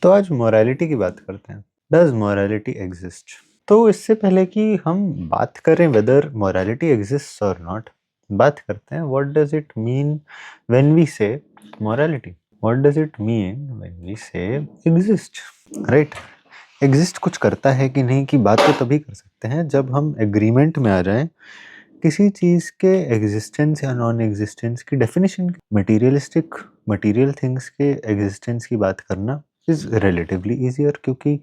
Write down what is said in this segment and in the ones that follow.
तो आज मोरालिटी की बात करते हैं। Does morality exist? तो इससे पहले कि हम बात करें वेदर मोरालिटी एग्जिस्ट और नॉट, बात करते हैं what does it mean when we say morality. What does it mean when we say exist, right? Exist कुछ करता है कि नहीं की बात तो तभी कर सकते हैं जब हम एग्रीमेंट में आ जाएं किसी चीज के एग्जिस्टेंस या नॉन एग्जिस्टेंस की डेफिनेशन। मटेरियलिस्टिक मटेरियल थिंग्स के एग्जिस्टेंस की बात करना इज रिलेटिवली ईजियर, क्योंकि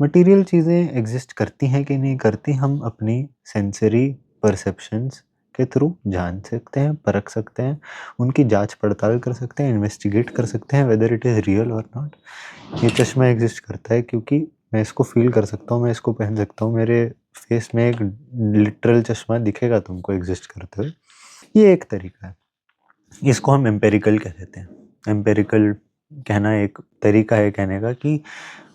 मटेरियल चीज़ें एग्जिस्ट करती हैं कि नहीं करती हम अपनी सेंसरी परसेप्शंस के थ्रू जान सकते हैं, परख सकते हैं, उनकी जांच पड़ताल कर सकते हैं, इन्वेस्टिगेट कर सकते हैं वेदर इट इज़ रियल और नॉट। ये चश्मा एग्जिस्ट करता है क्योंकि मैं इसको फील कर सकता हूँ, मैं इसको पहन सकता हूँ, मेरे फेस में एक लिटरल चश्मा दिखेगा तुमको एग्जिस्ट करते हुए। ये एक तरीका है, इसको हम एम्पेरिकल कह देते हैं। एम्पेरिकल कहना एक तरीका है कहने का कि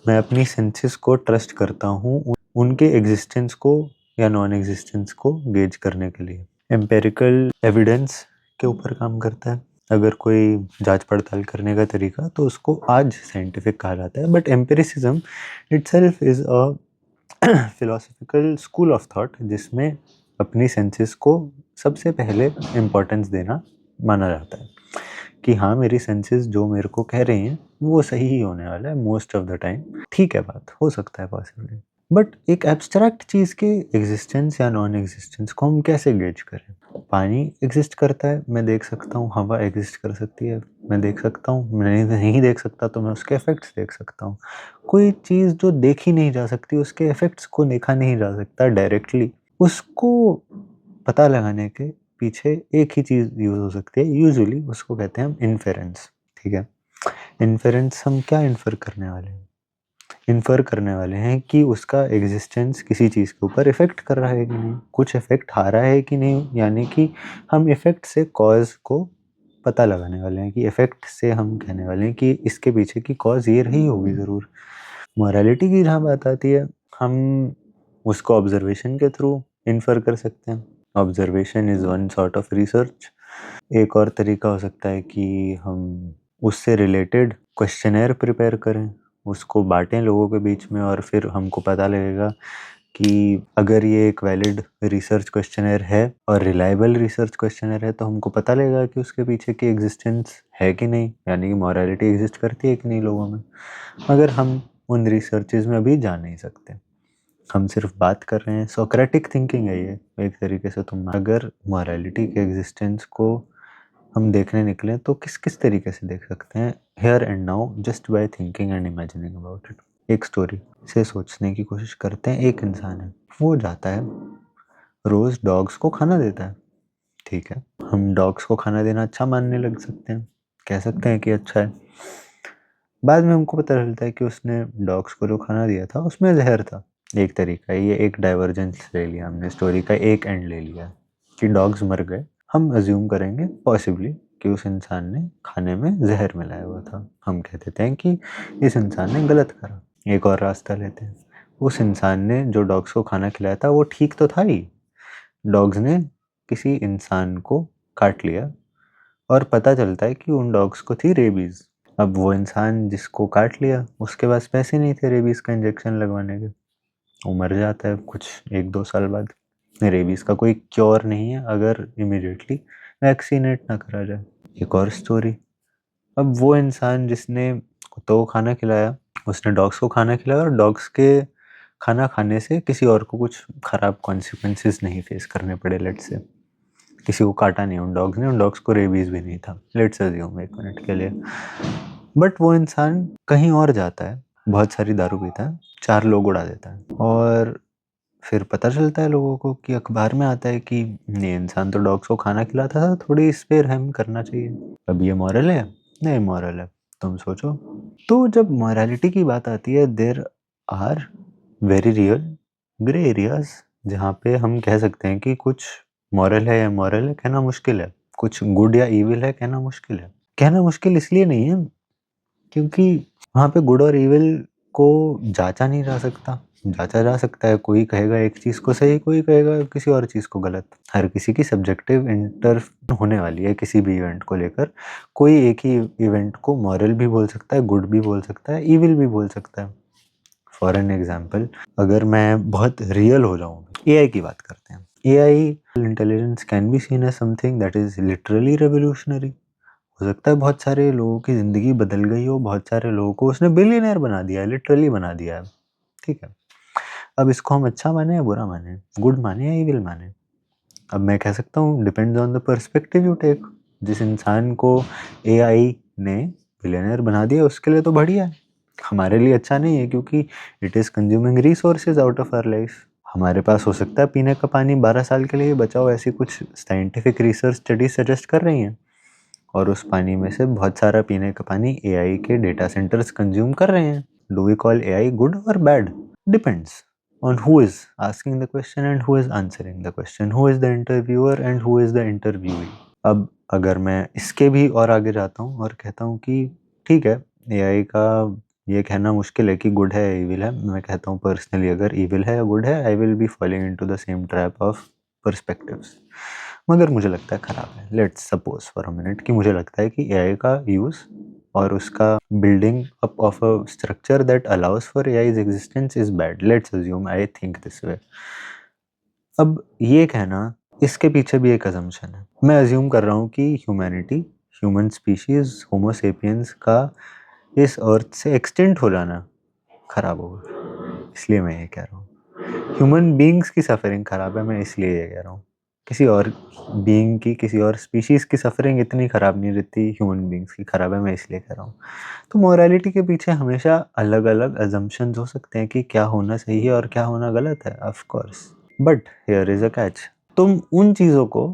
मैं अपनी सेंसेस को ट्रस्ट करता हूँ उनके एग्जिस्टेंस को या नॉन एग्जिस्टेंस को गेज करने के लिए। एम्पेरिकल एविडेंस के ऊपर काम करता है। अगर कोई जांच पड़ताल करने का तरीका तो उसको आज साइंटिफिक कहा जाता है, but empiricism itself is a philosophical school of thought जिसमें अपनी सेंसेस को सबसे पहले इम्पोर्टेंस देना माना जाता है कि हाँ मेरी सेंसेस जो मेरे को कह रही हैं वो सही ही होने वाला है मोस्ट ऑफ द टाइम। ठीक है, बात हो सकता है पॉसिबल, बट एक एब्स्ट्रैक्ट चीज़ के एग्जिस्टेंस या नॉन एग्जिस्टेंस को हम कैसे गेज करें? पानी एग्जिस्ट करता है, मैं देख सकता हूँ, हवा एग्जिस्ट कर सकती है, मैं देख सकता हूँ, मैं नहीं देख सकता तो मैं उसके इफेक्ट्स देख सकता हूँ। कोई चीज़ जो देखी नहीं जा सकती उसके इफेक्ट्स को देखा नहीं जा सकता डायरेक्टली, उसको पता लगाने के पीछे एक ही चीज़ यूज़ हो सकती है, यूजुअली उसको कहते हैं हम इन्फेरेंस। ठीक है, इन्फेरेंस हम क्या इन्फर करने वाले हैं? इन्फर करने वाले हैं कि उसका एग्जिस्टेंस किसी चीज़ के ऊपर इफेक्ट कर रहा है कि नहीं, कुछ इफेक्ट आ रहा है कि नहीं, यानी कि हम इफेक्ट से कॉज को पता लगाने वाले हैं कि इफेक्ट से हम कहने वाले हैं कि इसके पीछे की कॉज ये रही होगी ज़रूर। मोरालिटी की जहाँ बात आती है हम उसको ऑब्जर्वेशन के थ्रू इन्फर कर सकते हैं। Observation is one sort of research. एक और तरीका हो सकता है कि हम उससे रिलेटेड क्वेश्चनेयर प्रिपेयर करें, उसको बांटें लोगों के बीच में और फिर हमको पता लगेगा कि अगर ये एक वैलिड रिसर्च क्वेश्चनेयर है और रिलायबल रिसर्च क्वेश्चनेयर है तो हमको पता लगेगा कि उसके पीछे की एग्जिस्टेंस है कि नहीं, यानी कि मॉरलिटी एग्जिस्ट करती है कि नहीं लोगों में। मगर हम उन रिसर्चेज में अभी जा नहीं सकते, हम सिर्फ बात कर रहे हैं। सोक्रेटिक थिंकिंग है ये एक तरीके से। तुम अगर मॉरलिटी के एग्जिस्टेंस को हम देखने निकले तो किस किस तरीके से देख सकते हैं, here and now, just by thinking and imagining about it. एक स्टोरी से सोचने की कोशिश करते हैं। एक इंसान है, वो जाता है रोज डॉग्स को खाना देता है। ठीक है, हम डॉग्स को खाना देना अच्छा मानने लग सकते हैं, कह सकते हैं कि अच्छा है। बाद में हमको पता चलता है कि उसने डॉग्स को जो खाना दिया था उसमें जहर था। एक तरीका है, ये एक डाइवर्जेंस ले लिया हमने, स्टोरी का एक एंड ले लिया कि डॉग्स मर गए। हम अज्यूम करेंगे पॉसिबली कि उस इंसान ने खाने में जहर मिलाया हुआ था। हम कह देते हैं कि इस इंसान ने गलत करा। एक और रास्ता लेते हैं, उस इंसान ने जो डॉग्स को खाना खिलाया था वो ठीक तो था ही, डॉग्स ने किसी इंसान को काट लिया और पता चलता है कि उन डॉग्स को थी रेबीज। अब वो इंसान जिसको काट लिया उसके पास पैसे नहीं थे रेबीज का इंजेक्शन लगवाने के, वो मर जाता है कुछ 1-2 साल बाद। रेबीज का कोई क्योर नहीं है अगर इमिडिएटली वैक्सीनेट ना करा जाए। एक और स्टोरी, अब वो इंसान जिसने कुत्तों को खाना खिलाया, उसने डॉग्स को खाना खिलाया और डॉग्स के खाना खाने से किसी और को कुछ खराब कॉन्सिक्वेंसेस नहीं फेस करने पड़े। लेट्स से किसी को काटा नहीं उन डॉग्स ने, उन डॉग्स को रेबीज भी नहीं था, लेट्स अज्यूम 1 मिनट के लिए। बट वो इंसान कहीं और जाता है, बहुत सारी दारू पीता है, 4 लोग उड़ा देता है और फिर पता चलता है लोगों को कि अखबार में आता है कि ये इंसान तो डॉग्स को खाना खिलाता था, थोड़ी इस पे रहम करना चाहिए। अब ये मॉरल है? नहीं मॉरल है, तुम सोचो। तो जब मॉरलिटी की बात आती है there are very real grey areas जहाँ पे हम कह सकते हैं कि कुछ मॉरल है या मॉरल है कहना मुश्किल है, कुछ गुड या इविल है कहना मुश्किल है। कहना मुश्किल इसलिए नहीं है क्योंकि वहाँ पे गुड और इविल को जांचा नहीं जा सकता, जांचा जा सकता है, कोई कहेगा एक चीज़ को सही, कोई कहेगा किसी और चीज़ को गलत। हर किसी की सब्जेक्टिव होने वाली है किसी भी इवेंट को लेकर। कोई एक ही इवेंट को मॉरल भी बोल सकता है, गुड भी बोल सकता है, इविल भी बोल सकता है। फॉर एन एग्जाम्पल, अगर मैं बहुत रियल हो जाऊँ, एआई की बात करते हैं। AI intelligence can be seen as something that is literally revolutionary. हो सकता है बहुत सारे लोगों की ज़िंदगी बदल गई हो, बहुत सारे लोगों को उसने बिलियनर बना दिया है, लिटरली बना दिया है, ठीक है। अब इसको हम अच्छा माने या बुरा माने, गुड माने या इविल माने? अब मैं कह सकता हूँ depends on the perspective you take. जिस इंसान को एआई ने बिलियनर बना दिया उसके लिए तो बढ़िया है, हमारे लिए अच्छा नहीं है, क्योंकि it is consuming resources out of our life. हमारे पास हो सकता है पीने का पानी 12 साल के लिए बचाओ, ऐसी कुछ साइंटिफिक रिसर्च स्टडी सजेस्ट कर रही हैं, और उस पानी में से बहुत सारा पीने का पानी एआई के डेटा सेंटर्स कंज्यूम कर रहे हैं। Do we call AI good और bad? Depends on who is asking the question and who is answering the question, who is the interviewer and who is the interviewee. अब अगर मैं इसके भी और आगे जाता हूँ और कहता हूँ कि ठीक है, एआई का ये कहना मुश्किल है कि गुड है या इविल है। मैं कहता हूँ पर्सनली अगर इविल है या गुड है, I will be following into the same trap of perspectives, मगर मुझे लगता है खराब है। Let's suppose for a minute कि मुझे लगता है कि एआई का यूज़ और उसका building up of a structure that allows for AIs existence is bad. Let's assume I think this way. अब ये कहना, इसके पीछे भी एक अजम्पशन है। मैं अज्यूम कर रहा हूँ कि ह्यूमैनिटी, ह्यूमन स्पीशीज, होमो सेपियंस का इस अर्थ से एक्सटेंट हो जाना खराब होगा, इसलिए मैं ये कह रहा हूँ। ह्यूमन बीइंग्स की सफरिंग खराब है, मैं इसलिए ये कह रहा हूँ। किसी और बीइंग की, किसी और स्पीशीज की सफरिंग इतनी खराब नहीं रहती, ह्यूमन बीइंग्स की खराब है, मैं इसलिए कह रहा हूँ। तो मोरालिटी के पीछे हमेशा अलग अलग अजम्पशंस हो सकते हैं कि क्या होना सही है और क्या होना गलत है, of course. But here is a catch. तुम उन चीज़ों को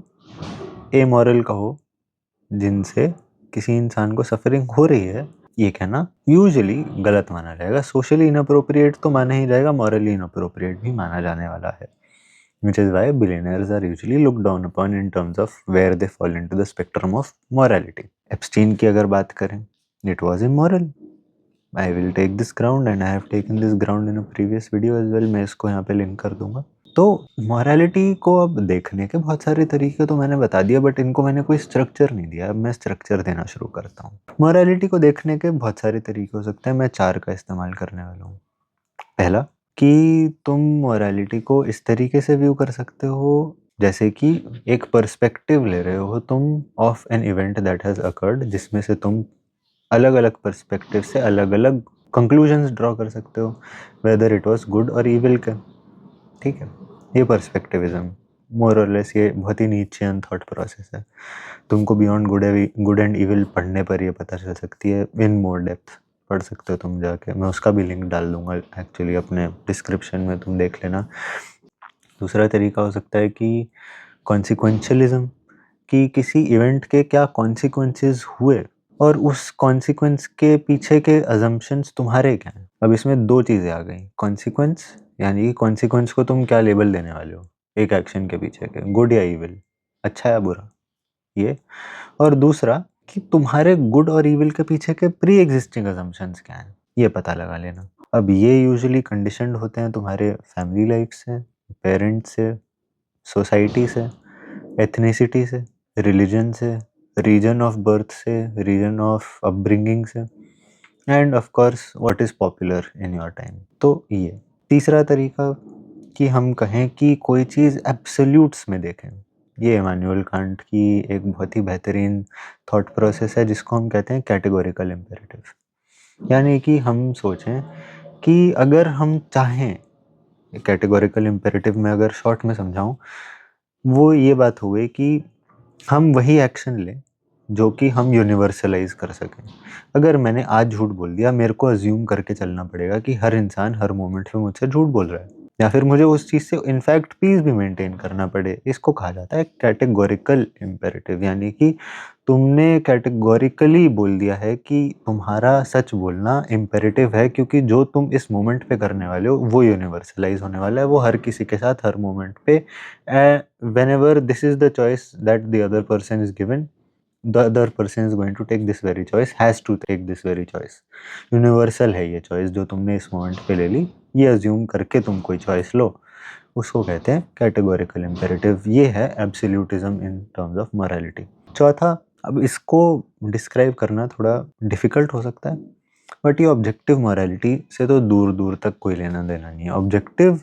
एमोरल कहो जिनसे किसी इंसान को सफरिंग हो रही है, ये कहना यूजुअली गलत माना जाएगा। सोशली इनअप्रोप्रिएट तो माना ही जाएगा, मॉरली इनअप्रोप्रिएट भी माना जाने वाला है, which is why billionaires are usually looked down upon in terms of where they fall into the spectrum of morality. Epstein की अगर बात करें, it was immoral. I will take this ground and I have taken this ground in a previous video as well. मैं इसको यहाँ पे link कर दूंगा। तो मॉरलिटी को अब देखने के बहुत सारे तरीके तो मैंने बता दिया, बट इनको मैंने कोई स्ट्रक्चर नहीं दिया। अब मैं स्ट्रक्चर देना शुरू करता हूँ। मॉरलिटी को देखने के बहुत सारे तरीके हो सकते हैं, मैं 4 का इस्तेमाल करने वाला हूँ। पहला, कि तुम मॉरलिटी को इस तरीके से व्यू कर सकते हो जैसे कि एक पर्सपेक्टिव ले रहे हो तुम of an event that has occurred, जिसमें से तुम अलग अलग पर्सपेक्टिव से अलग अलग कंक्लूजन्स ड्रॉ कर सकते हो, वेदर इट वाज गुड और इविल का। ठीक है, ये पर्सपेक्टिविज्म मोर और लेस ये बहुत ही नीचियन थॉट प्रोसेस है। तुमको बियॉन्ड गुड एंड इविल पढ़ने पर ये पता चल सकती है, इन मोर डेप्थ पढ़ सकते हो तुम जाके। मैं उसका भी लिंक डाल दूंगा एक्चुअली अपने डिस्क्रिप्शन में, तुम देख लेना। दूसरा तरीका हो सकता है कि कॉन्सिक्वेंशलिज्म, कि किसी इवेंट के क्या कॉन्सिक्वेंसेस हुए और उस कॉन्सिक्वेंस के पीछे के अजम्पशंस तुम्हारे क्या हैं। अब इसमें 2 चीज़ें आ गई, कॉन्सिक्वेंस यानी कि कॉन्सिक्वेंस को तुम क्या लेबल देने वाले हो एक एक्शन के पीछे के, गुड या इविल, अच्छा या बुरा, ये। और दूसरा कि तुम्हारे गुड और इविल के पीछे के प्री एग्जिस्टिंग अजम्पशंस क्या हैं, ये पता लगा लेना। अब ये यूजुअली कंडीशनड होते हैं तुम्हारे फैमिली लाइफ से, पेरेंट्स से, सोसाइटी से, एथनिसिटी से, रिलीजन से, रीजन ऑफ बर्थ से, रीजन ऑफ अपब्रिंगिंग से, end of course what is popular in your time. तो ये तीसरा तरीका कि हम कहें कि कोई चीज़ एब्सोल्यूट्स में देखें, ये इमानुएल कांट की एक बहुत ही बेहतरीन थॉट प्रोसेस है जिसको हम कहते हैं कैटेगोरिकल इम्पेरेटिव। यानी कि हम सोचें कि अगर हम चाहें, कैटेगोरिकल इम्पेरेटिव में अगर शॉर्ट में समझाऊं, वो ये बात हो गई कि हम वही एक्शन लें जो कि हम यूनिवर्सलाइज कर सकें। अगर मैंने आज झूठ बोल दिया, मेरे को अज्यूम करके चलना पड़ेगा कि हर इंसान हर मोमेंट पे मुझसे झूठ बोल रहा है, या फिर मुझे उस चीज़ से इनफैक्ट पीस भी मेंटेन करना पड़े। इसको कहा जाता है कैटेगोरिकल इम्पेरेटिव, यानी कि तुमने कैटेगोरिकली बोल दिया है कि तुम्हारा सच बोलना इम्पेरेटिव है, क्योंकि जो तुम इस मोमेंट पे करने वाले हो वो यूनिवर्सलाइज होने वाला है, वो हर किसी के साथ हर मोमेंट पे, whenever this is the choice that the other person is given, the other person is going to take this very choice, has to take this very choice. Universal है ये चॉइस जो तुमने इस मोमेंट पे ले ली, ये assume करके तुम कोई चॉइस लो, उसको कहते हैं कैटेगोरिकल इम्पेरेटिव। ये है absolutism in terms of morality. चौथा, अब इसको डिस्क्राइब करना थोड़ा डिफिकल्ट हो सकता है, बट ये ऑब्जेक्टिव मोरालिटी से तो दूर दूर तक कोई लेना देना नहीं है। ऑब्जेक्टिव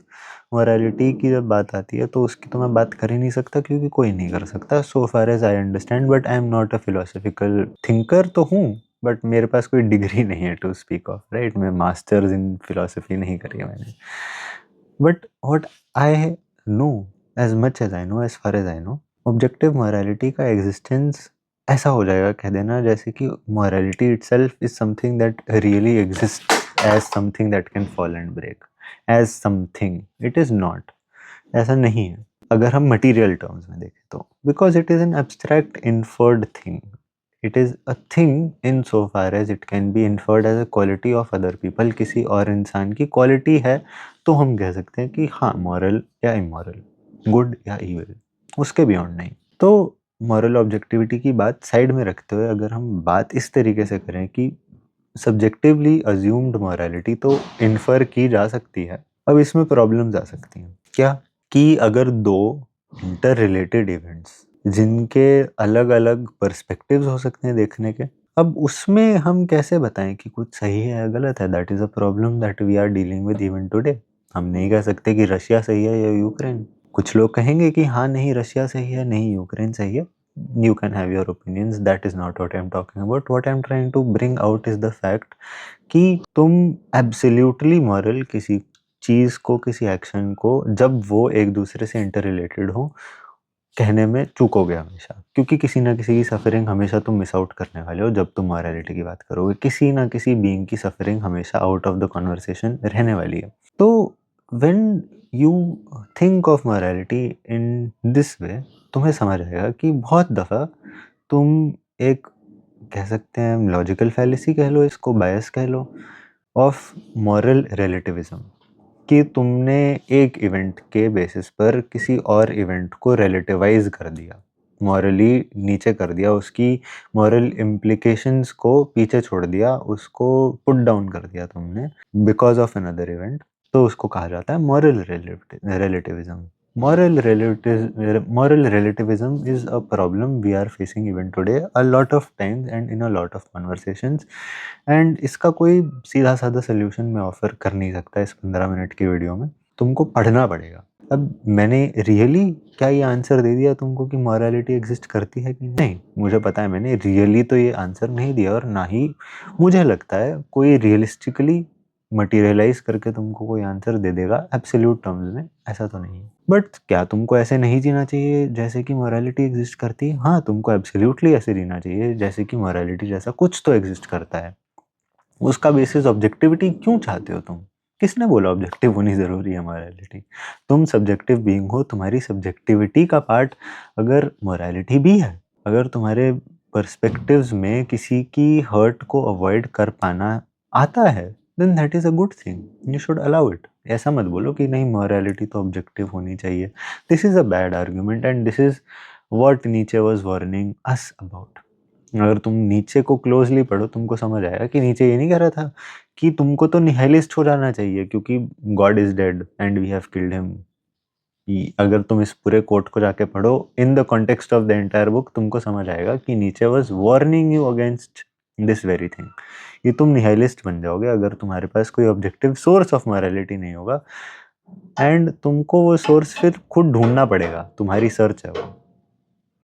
मोरालिटी की जब बात आती है तो उसकी तो मैं बात कर ही नहीं सकता, क्योंकि कोई नहीं कर सकता, so far as I understand. But I am not a philosophical thinker तो हूँ, बट मेरे पास कोई डिग्री नहीं है टू स्पीक ऑफ, राइट। मैं मास्टर्स इन फिलोसफी नहीं करी है मैंने। But what I know, as much as I know, as far as I know, objective morality का एग्जिस्टेंस ऐसा हो जाएगा कह देना जैसे कि morality itself is something that really exist as something that can fall and break, as something. It is not, ऐसा नहीं है अगर हम मटेरियल टर्म्स में देखें तो, because it is an abstract inferred thing. It is a thing in so far as it can be inferred as a quality of other people. किसी और इंसान की क्वालिटी है तो हम कह सकते हैं कि हाँ मॉरल या इमोरल, गुड या इविल, उसके बियॉन्ड नहीं। तो मॉरल ऑब्जेक्टिविटी की बात साइड में रखते हुए अगर हम बात इस तरीके से करें कि सब्जेक्टिवली अज्यूम्ड मॉरलिटी तो इन्फर की जा सकती है, अब इसमें प्रॉब्लम्स आ सकती हैं। क्या कि अगर दो इंटर रिलेटेड इवेंट्स जिनके अलग अलग पर्सपेक्टिव्स हो सकते हैं देखने के, अब उसमें हम कैसे बताएं कि कुछ सही है या गलत है। That is a problem that we are dealing with even today. हम नहीं कह सकते कि रशिया सही है या यूक्रेन। कुछ लोग कहेंगे कि हाँ नहीं रशिया सही है, नहीं यूक्रेन सही है। You can have your opinions, that is not what I'm talking about. What I'm trying to bring out is the fact कि तुम absolutely moral किसी चीज को, किसी एक्शन को, जब वो एक दूसरे से इंटर रिलेटेड हो, कहने में चूकोगे हमेशा, क्योंकि किसी ना किसी की सफरिंग हमेशा तुम मिस आउट करने वाले हो। जब तुम मॉरलिटी की बात करोगे, किसी ना किसी बीइंग की सफरिंग हमेशा आउट ऑफ द कॉन्वर्सेशन रहने वाली है। तो when you think of morality in this way, तुम्हें समझ आएगा कि बहुत दफ़ा तुम एक, कह सकते हैं लॉजिकल फैलेसी कह लो इसको, बायस कह लो, ऑफ मॉरल रिलेटिविज्म, कि तुमने एक इवेंट के बेसिस पर किसी और इवेंट को रिलेटिवाइज कर दिया, मॉरली नीचे कर दिया, उसकी मॉरल इम्प्लीकेशंस को पीछे छोड़ दिया, उसको पुट डाउन कर दिया तुमने बिकॉज ऑफ अनदर इवेंट। तो उसको कहा जाता है moral relativism. Moral relativism is a problem we are facing even today a lot of times and in a lot of conversations, and इसका कोई सीधा साधा सोल्यूशन मैं ऑफर कर नहीं सकता इस 15 मिनट की वीडियो में, तुमको पढ़ना पड़ेगा। अब मैंने रियली क्या ये आंसर दे दिया तुमको कि मॉरलिटी एग्जिस्ट करती है कि नहीं? मुझे पता है मैंने रियली तो ये आंसर नहीं दिया, और ना ही मुझे लगता है कोई रियलिस्टिकली मटीरियलाइज करके तुमको कोई आंसर दे देगा एब्सोल्यूट टर्म्स में, ऐसा तो नहीं है। बट क्या तुमको ऐसे नहीं जीना चाहिए जैसे कि मॉरलिटी एग्जिस्ट करती है? हाँ, तुमको एब्सोल्युटली ऐसे जीना चाहिए जैसे कि मॉरलिटी जैसा कुछ तो एग्जिस्ट करता है। उसका बेसिस ऑब्जेक्टिविटी क्यों चाहते हो तुम? किसने बोला ऑब्जेक्टिव होनी जरूरी है मॉरलिटी? तुम सब्जेक्टिव बीइंग हो, तुम्हारी सब्जेक्टिविटी का पार्ट अगर मॉरलिटी भी है, अगर तुम्हारे पर्सपेक्टिव्स में किसी की हर्ट को अवॉइड कर पाना आता है, then that is a good thing, you should allow it। ऐसा मत बोलो कि नहीं मॉरलिटी तो ऑब्जेक्टिव होनी चाहिए। This is a bad argument and this is what नीचे वाज वार्निंग अस अबाउट। अगर तुम नीचे को क्लोजली पढ़ो तुमको समझ आएगा कि नीचे ये नहीं कह रहा था कि तुमको तो निहिलिस्ट हो जाना चाहिए क्योंकि God is dead and we have killed him. अगर तुम इस पूरे कोट को जाके पढ़ो in the context of the entire book, तुमको समझ आएगा कि Nietzsche was warning you against this very thing. ये तुम निहाइलिस्ट बन जाओगे अगर तुम्हारे पास कोई ऑब्जेक्टिव सोर्स ऑफ मॉरलिटी नहीं होगा, एंड तुमको वो सोर्स फिर खुद ढूंढना पड़ेगा, तुम्हारी सर्च है वो।